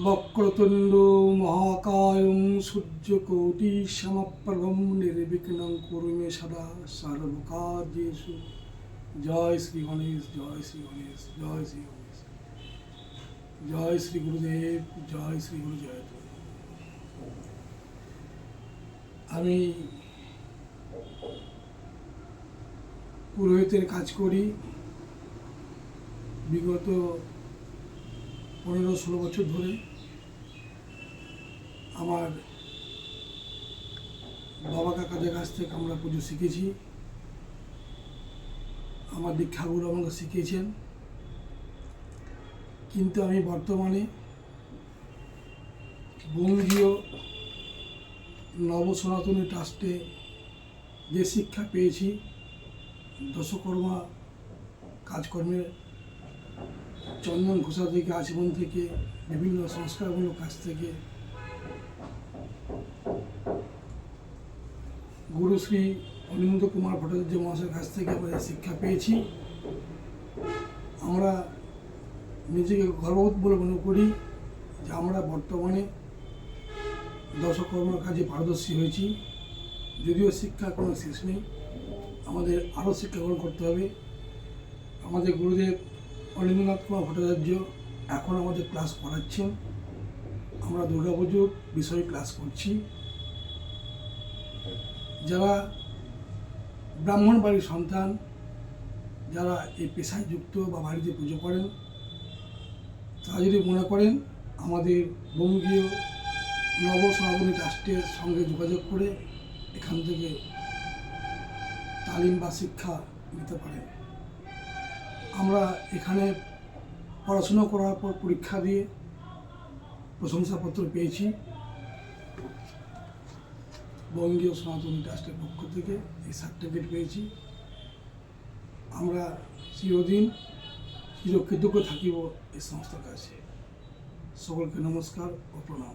বক্রতুণ্ড মহাকায়ং সূর্যকোটি সমপ্রভম নির্বিঘ্नं কুরু মে সদা সর্বকার্যেষু। জয় শ্রী গণেশ, জয় শ্রী গণেশ, জয় শ্রী গণেশ, জয় শ্রী গুরুদেব, জয় শ্রী গুরু জয়। আমি পুরোহিতের কাজ করি বিগত 15-16 বছর ধরে। আমার বাবা কাকাদের কাছ থেকে আমরা পুজো শিখেছি, আমার দীক্ষাগুরু আমাকে শিখিয়েছেন। কিন্তু আমি বর্তমানে বঙ্গীয় নব সনাতনী ট্রাস্টে যে শিক্ষা পেয়েছি, দশকর্মা কাজকর্মের চন্দন ঘোষা থেকে, আজীবন থেকে, বিভিন্ন সংস্কারমূলক কাজ থেকে, গুরু শ্রী অনিন্দ কুমার ভট্টাচার্য মহাশয়ের কাছ থেকে আমরা শিক্ষা পেয়েছি। আমরা নিজেকে গর্ববোধ বলে মনে করি যে আমরা বর্তমানে দশকর্মার কাজে পারদর্শী হয়েছি। যদিও শিক্ষার কোনো শেষ নেই, আমাদের আরও শিক্ষা গ্রহণ করতে হবে। আমাদের গুরুদেব অনিন্দ্রনাথ কুমার ভট্টাচার্য এখন আমাদের ক্লাস করাচ্ছেন। আমরা দুর্গাপুজোর বিষয়ে ক্লাস করছি। যারা ব্রাহ্মণ বাড়ির সন্তান, যারা এই পেশায় যুক্ত বা বাড়িতে পুজো করেন, তারা যদি মনে করেন আমাদের বঙ্গীয় নব সনাতনী ট্রাস্টের সঙ্গে যোগাযোগ করে এখান থেকে তালিম বা শিক্ষা নিতে পারেন। আমরা এখানে পড়াশুনো করার পর পরীক্ষা দিয়ে প্রশংসাপত্র পেয়েছি বঙ্গীয় সনাতনী ট্রাস্টের পক্ষ থেকে, এই সার্টিফিকেট পেয়েছি। আমরা চিরদিন চিরকৃতজ্ঞ থাকিব এই সংস্থার কাছে। সকলকে নমস্কার ও প্রণাম।